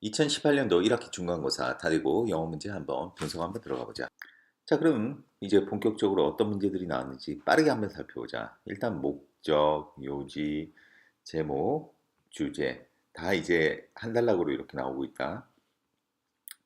2018년도 1학기 중간고사 다리고 영어 문제 한번 분석 한번 들어가 보자. 자, 그럼 이제 본격적으로 어떤 문제들이 나왔는지 빠르게 한번 살펴보자. 일단 목적, 요지, 제목, 주제 다 이제 한 단락으로 이렇게 나오고 있다.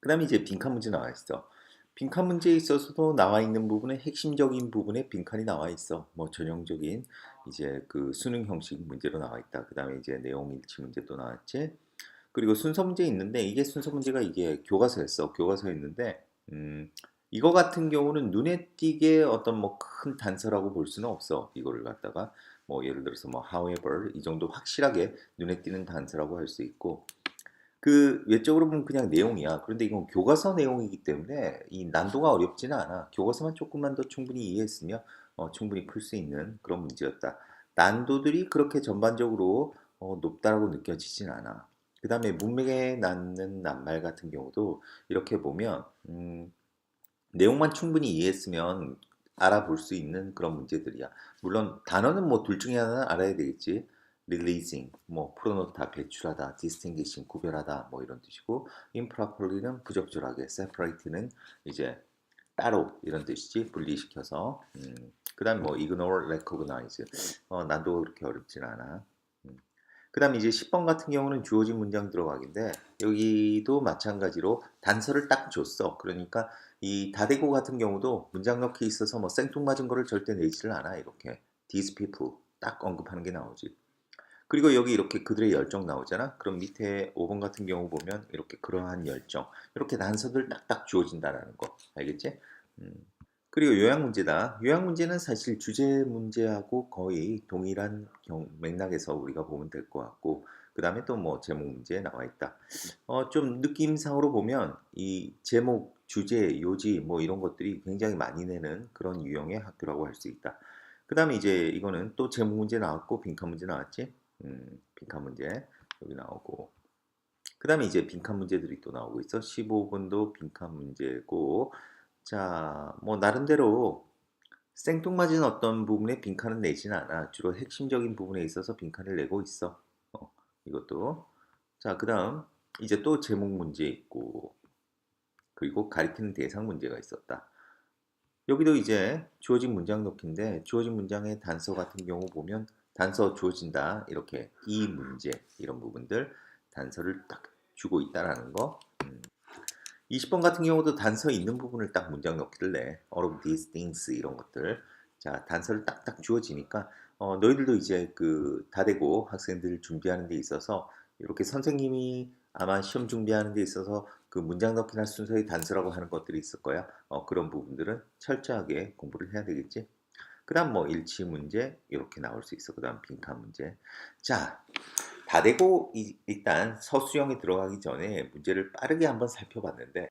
그 다음에 이제 빈칸 문제 나와 있어. 빈칸 문제에 있어서도 나와 있는 부분에 핵심적인 부분에 빈칸이 나와 있어. 뭐 전형적인 이제 그 수능 형식 문제로 나와 있다. 그 다음에 이제 내용 일치 문제도 나왔지. 그리고 순서 문제 있는데 이게 순서 문제가 이게 교과서였어. 교과서였는데 이거 같은 경우는 눈에 띄게 어떤 뭐 큰 단서라고 볼 수는 없어. 이거를 갖다가 뭐 예를 들어서 뭐 however 이 정도 확실하게 눈에 띄는 단서라고 할 수 있고 그 외적으로 보면 그냥 내용이야. 그런데 이건 교과서 내용이기 때문에 이 난도가 어렵지는 않아. 교과서만 조금만 더 충분히 이해했으면 충분히 풀 수 있는 그런 문제였다. 난도들이 그렇게 전반적으로 높다라고 느껴지진 않아. 그 다음에 문맥에 낳는 낱말 같은 경우도 이렇게 보면 내용만 충분히 이해했으면 알아볼 수 있는 그런 문제들이야. 물론 단어는 뭐 둘 중에 하나는 알아야 되겠지. releasing, 뭐 프로노타 배출하다, distinguishing 구별하다 뭐 이런 뜻이고 improperly는 부적절하게, separate는 이제 따로 이런 뜻이지 분리시켜서. 그다음 뭐 ignore, recognize 난도 그렇게 어렵진 않아. 그다음 이제 10번 같은 경우는 주어진 문장 들어가기인데 여기도 마찬가지로 단서를 딱 줬어. 그러니까 이 다대고 같은 경우도 문장 넣기 있어서 뭐 생뚱맞은 거를 절대 내지를 않아. 이렇게 these people 딱 언급하는 게 나오지. 그리고 여기 이렇게 그들의 열정 나오잖아. 그럼 밑에 5번 같은 경우 보면 이렇게 그러한 열정 이렇게 단서들 딱딱 주어진다라는 거 알겠지? 음. 그리고 요약 문제다. 요약 문제는 사실 주제 문제하고 거의 동일한 맥락에서 우리가 보면 될 것 같고 그 다음에 또 뭐 제목 문제 나와 있다. 좀 느낌상으로 보면 이 제목, 주제, 요지 뭐 이런 것들이 굉장히 많이 내는 그런 유형의 학교라고 할 수 있다. 그 다음에 이제 이거는 또 제목 문제 나왔고 빈칸 문제 나왔지. 빈칸 문제 여기 나오고 그 다음에 이제 빈칸 문제들이 또 나오고 있어. 15번도 빈칸 문제고 자, 뭐 나름대로 생뚱맞은 어떤 부분에 빈칸은 내지는 않아. 주로 핵심적인 부분에 있어서 빈칸을 내고 있어. 이것도. 자, 그 다음 이제 또 제목 문제 있고 그리고 가리키는 대상 문제가 있었다. 여기도 이제 주어진 문장 넣기인데 주어진 문장의 단서 같은 경우 보면 단서 주어진다. 이렇게 이 문제 이런 부분들 단서를 딱 주고 있다라는 거. 20번 같은 경우도 단서 있는 부분을 딱 문장 넣기를 내. all of these things 이런 것들. 자, 단서를 딱딱 주어지니까 너희들도 이제 그 다대고 학생들 준비하는 데 있어서 이렇게 선생님이 아마 시험 준비하는 데 있어서 그 문장 넣기나 순서의 단서라고 하는 것들이 있을 거야. 그런 부분들은 철저하게 공부를 해야 되겠지. 그다음 뭐 일치 문제 이렇게 나올 수 있어. 그다음 빈칸 문제. 자, 다대고 일단 서술형에 들어가기 전에 문제를 빠르게 한번 살펴봤는데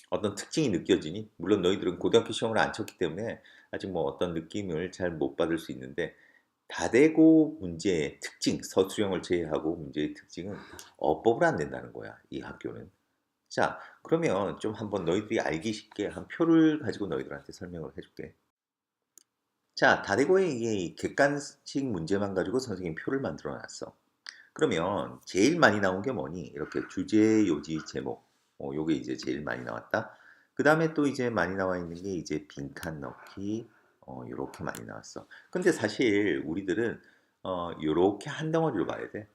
어떤 특징이 느껴지니? 물론 너희들은 고등학교 시험을 안 쳤기 때문에 아직 뭐 어떤 느낌을 잘 못 받을 수 있는데 다대고 문제의 특징, 서술형을 제외하고 문제의 특징은 어법을 안 낸다는 거야, 이 학교는. 자, 그러면 좀 한번 너희들이 알기 쉽게 한 표를 가지고 너희들한테 설명을 해줄게. 자, 다대고의 이게 객관식 문제만 가지고 선생님 표를 만들어 놨어. 그러면 제일 많이 나온 게 뭐니? 이렇게 주제, 요지, 제목. 요게 이제 제일 많이 나왔다. 그 다음에 또 이제 많이 나와 있는 게 이제 빈칸 넣기. 요렇게 많이 나왔어. 근데 사실 우리들은 요렇게 한 덩어리로 봐야 돼.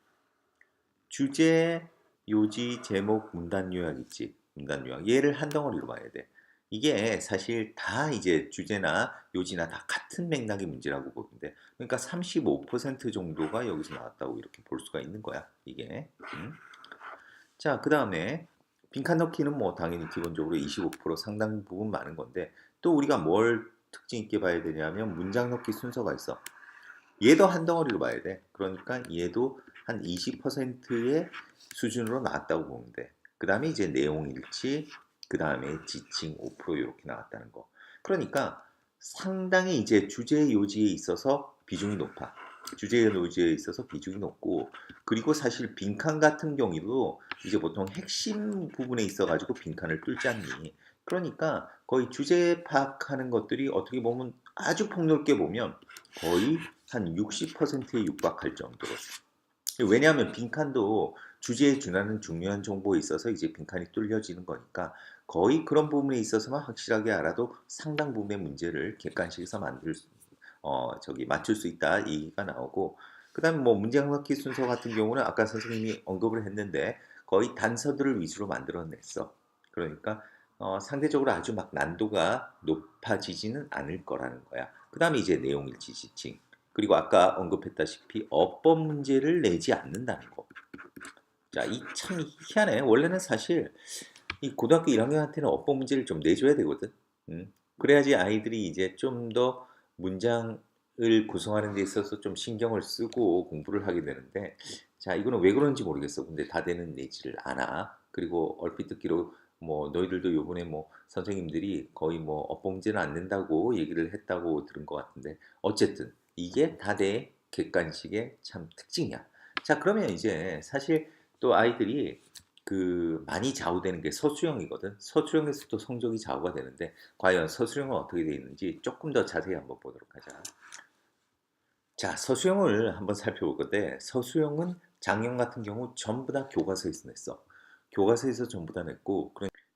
주제, 요지, 제목, 문단 요약 있지. 문단 요약. 얘를 한 덩어리로 봐야 돼. 이게 사실 다 이제 주제나 요지나 다 같은 맥락의 문제라고 보는데, 그러니까 35% 정도가 여기서 나왔다고 이렇게 볼 수가 있는 거야, 이게. 자, 그 다음에 빈칸 넣기는 뭐 당연히 기본적으로 25% 상당 부분 많은 건데, 또 우리가 뭘 특징 있게 봐야 되냐면 문장 넣기 순서가 있어. 얘도 한 덩어리로 봐야 돼. 그러니까 얘도 한 20%의 수준으로 나왔다고 보면 돼. 그 다음에 이제 내용 일치, 그 다음에 지칭 5% 이렇게 나왔다는 거. 그러니까 상당히 이제 주제 요지에 있어서 비중이 높아. 주제 요지에 있어서 비중이 높고, 그리고 사실 빈칸 같은 경우도 이제 보통 핵심 부분에 있어가지고 빈칸을 뚫지 않니. 그러니까 거의 주제 파악하는 것들이 어떻게 보면 아주 폭넓게 보면 거의 한 60%에 육박할 정도로. 왜냐하면 빈칸도 주제에 준하는 중요한 정보에 있어서 이제 빈칸이 뚫려지는 거니까 거의 그런 부분에 있어서만 확실하게 알아도 상당 부분의 문제를 객관식에서 맞출 수 있다 이 얘기가 나오고 그다음에 뭐 문제안기 순서 같은 경우는 아까 선생님이 언급을 했는데 거의 단서들을 위주로 만들어냈어. 그러니까 상대적으로 아주 막 난도가 높아지지는 않을 거라는 거야. 그 다음에 이제 내용일치 지칭. 그리고 아까 언급했다시피 어법 문제를 내지 않는다는 거. 자, 이 참 희한해. 원래는 사실 이 고등학교 1학년한테는 어법 문제를 좀 내줘야 되거든. 그래야지 아이들이 이제 좀 더 문장을 구성하는 데 있어서 좀 신경을 쓰고 공부를 하게 되는데, 자, 이거는 왜 그런지 모르겠어. 근데 다대는 내지를 않아. 그리고 얼핏 듣기로 뭐 너희들도 요번에 뭐 선생님들이 거의 뭐 어법 문제는 안 낸다고 얘기를 했다고 들은 것 같은데, 어쨌든 이게 다대 객관식의 참 특징이야. 자, 그러면 이제 사실 또 아이들이 그 많이 좌우되는 게 서술형이거든. 서술형에서도 성적이 좌우가 되는데 과연 서술형은 어떻게 되어 있는지 조금 더 자세히 한번 보도록 하자. 자, 서술형을 한번 살펴볼 건데 서술형은 작년 같은 경우 전부 다 교과서에서 냈어. 교과서에서 전부 다 냈고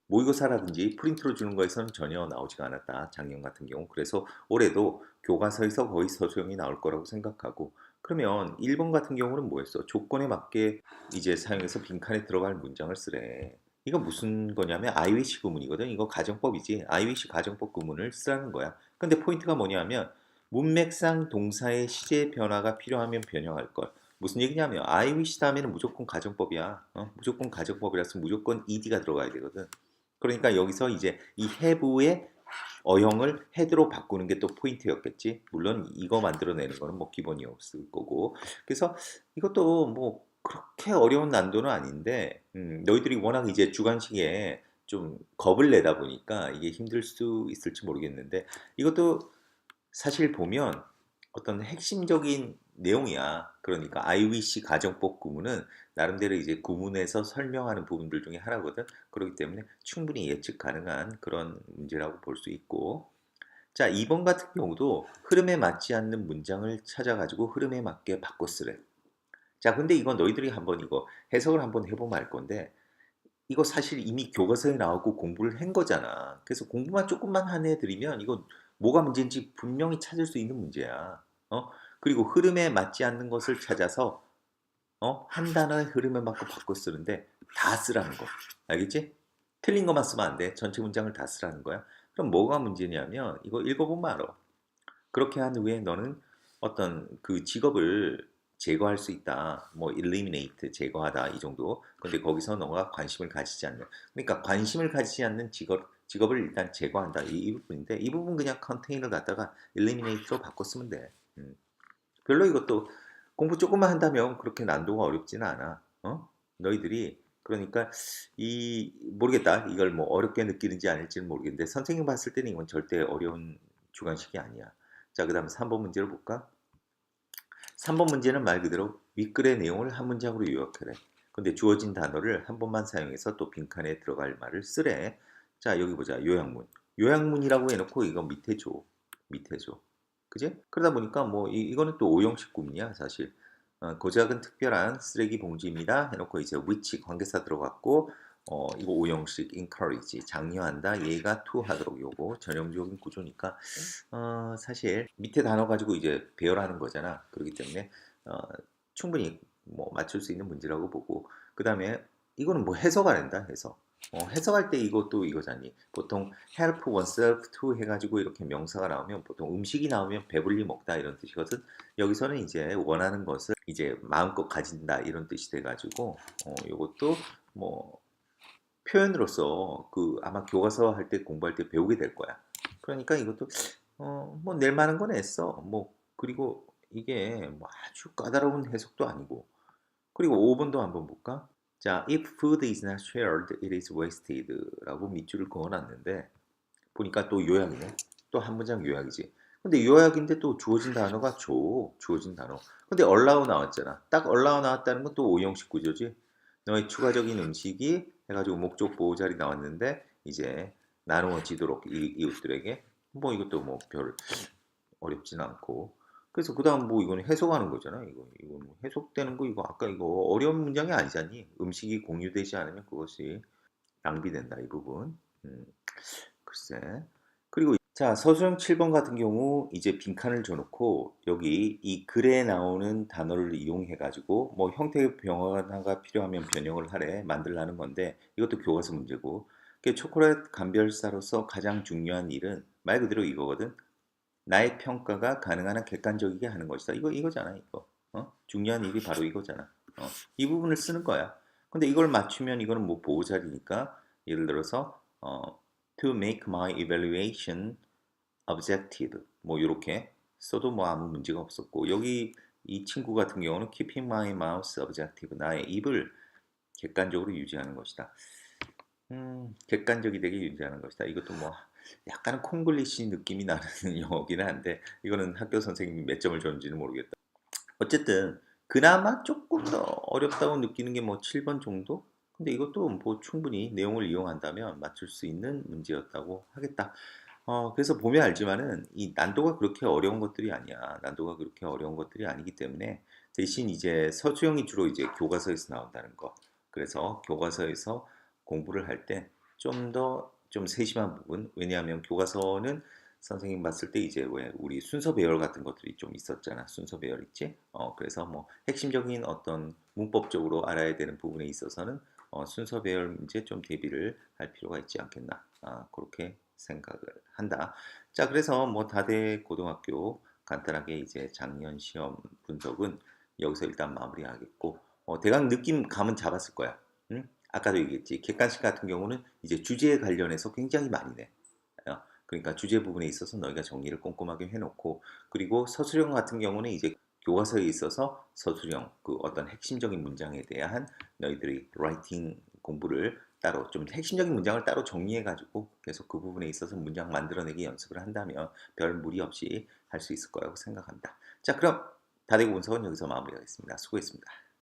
모의고사라든지 프린트로 주는 거에서는 전혀 나오지가 않았다. 작년 같은 경우. 그래서 올해도 교과서에서 거의 서술형이 나올 거라고 생각하고 그러면 1번 같은 경우는 뭐였어? 조건에 맞게 이제 사용해서 빈칸에 들어갈 문장을 쓰래. 이거 무슨 거냐면 아이위시 구문이거든. 이거 가정법이지. 아이위시 가정법 구문을 쓰라는 거야. 근데 포인트가 뭐냐면 문맥상 동사의 시제 변화가 필요하면 변형할 것. 무슨 얘기냐면 I wish 다음에는 무조건 가정법이야. 무조건 가정법이라서 무조건 ed가 들어가야 되거든. 그러니까 여기서 이제 이 have의 어형을 had로 바꾸는 게 또 포인트였겠지. 물론 이거 만들어내는 거는 뭐 기본이었을 거고. 그래서 이것도 뭐 그렇게 어려운 난도는 아닌데 너희들이 워낙 이제 주관식에 좀 겁을 내다 보니까 이게 힘들 수 있을지 모르겠는데 이것도 사실 보면 어떤 핵심적인 내용이야. 그러니까 I wish 가정법 구문은 나름대로 이제 구문에서 설명하는 부분들 중에 하나거든. 그렇기 때문에 충분히 예측 가능한 그런 문제라고 볼 수 있고. 자, 2번 같은 경우도 흐름에 맞지 않는 문장을 찾아가지고 흐름에 맞게 바꿔 쓰래. 자, 근데 이건 너희들이 한번 이거 해석을 한번 해보면 알 건데 이거 사실 이미 교과서에 나오고 공부를 한 거잖아. 그래서 공부만 조금만 한 애들이면 이거 뭐가 문제인지 분명히 찾을 수 있는 문제야. 그리고 흐름에 맞지 않는 것을 찾아서 한 단어의 흐름에 맞고 바꿔 쓰는데 다 쓰라는 거. 알겠지? 틀린 것만 쓰면 안 돼. 전체 문장을 다 쓰라는 거야. 그럼 뭐가 문제냐면 이거 읽어보면 알아. 그렇게 한 후에 너는 어떤 그 직업을 제거할 수 있다. 뭐 eliminate 제거하다 이 정도. 근데 거기서 너가 관심을 가지지 않는. 그러니까 관심을 가지지 않는 직업을 일단 제거한다. 이 부분인데 이 부분 그냥 컨테이너를 갖다가 eliminate로 바꿔 쓰면 돼. 별로 이것도 공부 조금만 한다면 그렇게 난도가 어렵지는 않아. 너희들이 그러니까 이 모르겠다. 이걸 뭐 어렵게 느끼는지 아닐지는 모르겠는데 선생님 봤을 때는 이건 절대 어려운 주관식이 아니야. 자, 그다음 3번 문제를 볼까? 3번 문제는 말 그대로 윗글의 내용을 한 문장으로 요약하래. 근데 주어진 단어를 한 번만 사용해서 또 빈칸에 들어갈 말을 쓰래. 자, 여기 보자. 요약문. 요약문이라고 해놓고 이거 밑에 줘. 밑에 줘. 그지? 그러다 보니까 뭐 이거는 또 오형식 구문이야 사실. 고작은 특별한 쓰레기 봉지입니다. 해놓고 이제 which 관계사 들어갔고 이거 오형식 encourage 장려한다. 얘가 to 하도록 요거 전형적인 구조니까 사실 밑에 단어 가지고 이제 배열하는 거잖아. 그렇기 때문에 충분히 뭐 맞출 수 있는 문제라고 보고 그 다음에 이거는 뭐 해석 안 한다 해석. 해석할 때 이것도 이거잖니. 보통 help oneself to 해가지고 이렇게 명사가 나오면 보통 음식이 나오면 배불리 먹다 이런 뜻이거든. 여기서는 이제 원하는 것을 이제 마음껏 가진다 이런 뜻이 돼가지고 이것도 뭐 표현으로서 그 아마 교과서 할 때 공부할 때 배우게 될 거야. 그러니까 이것도 뭐 낼 만한 건 했어. 뭐 그리고 이게 뭐 아주 까다로운 해석도 아니고. 그리고 5번도 한번 볼까? 자, if food is not shared, it is wasted 라고 밑줄을 그어놨는데 보니까 또 요약이네. 또 한 문장 요약이지. 근데 요약인데 또 주어진 단어가 주어진 단어. 근데 allow 나왔잖아. 딱 allow 나왔다는 건 또 오형식 구조지. 너의 추가적인 음식이 해가지고 목적 보호자리 나왔는데 이제 나누어지도록 이웃들에게 뭐 이것도 뭐 별 어렵진 않고 그래서 그다음 뭐 이거는 해석하는 거잖아. 이거 뭐 해석되는 거 이거 아까 이거 어려운 문장이 아니잖니. 음식이 공유되지 않으면 그것이 낭비된다 이 부분. 글쎄. 그리고 자 서술형 7번 같은 경우 이제 빈칸을 줘놓고 여기 이 글에 나오는 단어를 이용해 가지고 뭐 형태 변화가 필요하면 변형을 하래 만들라는 건데 이것도 교과서 문제고 초콜릿 감별사로서 가장 중요한 일은 말 그대로 이거거든. 나의 평가가 가능한 한 객관적이게 하는 것이다. 이거잖아, 이거. 중요한 일이 바로 이거잖아. 이 부분을 쓰는 거야. 근데 이걸 맞추면 이거는 뭐 보호자리니까 예를 들어서 to make my evaluation objective 뭐 이렇게 써도 뭐 아무 문제가 없었고 여기 이 친구 같은 경우는 keeping my mouth objective 나의 입을 객관적으로 유지하는 것이다. 객관적이 되게 유지하는 것이다. 이것도 뭐 약간은 콩글리시 느낌이 나는 영어긴 한데 이거는 학교 선생님이 몇 점을 줬는지는 모르겠다. 어쨌든 그나마 조금 더 어렵다고 느끼는 게 뭐 7번 정도? 근데 이것도 뭐 충분히 내용을 이용한다면 맞출 수 있는 문제였다고 하겠다. 그래서 보면 알지만은 이 난도가 그렇게 어려운 것들이 아니야. 난도가 그렇게 어려운 것들이 아니기 때문에 대신 이제 서술형이 주로 이제 교과서에서 나온다는 거. 그래서 교과서에서 공부를 할 때 좀 더 좀 세심한 부분. 왜냐하면 교과서는 선생님 봤을 때 이제 왜 우리 순서 배열 같은 것들이 좀 있었잖아. 순서 배열 있지? 그래서 뭐 핵심적인 어떤 문법적으로 알아야 되는 부분에 있어서는 순서 배열 문제 좀 대비를 할 필요가 있지 않겠나. 그렇게 생각을 한다. 자, 그래서 뭐 다대 고등학교 간단하게 이제 작년 시험 분석은 여기서 일단 마무리하겠고, 대강 느낌 감은 잡았을 거야. 응? 아까도 얘기했지. 객관식 같은 경우는 이제 주제에 관련해서 굉장히 많이 내. 그러니까 주제 부분에 있어서 너희가 정리를 꼼꼼하게 해놓고 그리고 서술형 같은 경우는 이제 교과서에 있어서 서술형 그 어떤 핵심적인 문장에 대한 너희들이 라이팅 공부를 따로 좀 핵심적인 문장을 따로 정리해 가지고 계속 그 부분에 있어서 문장 만들어내기 연습을 한다면 별 무리 없이 할 수 있을 거라고 생각합니다. 자, 그럼 다대고 분석은 여기서 마무리하겠습니다. 수고했습니다.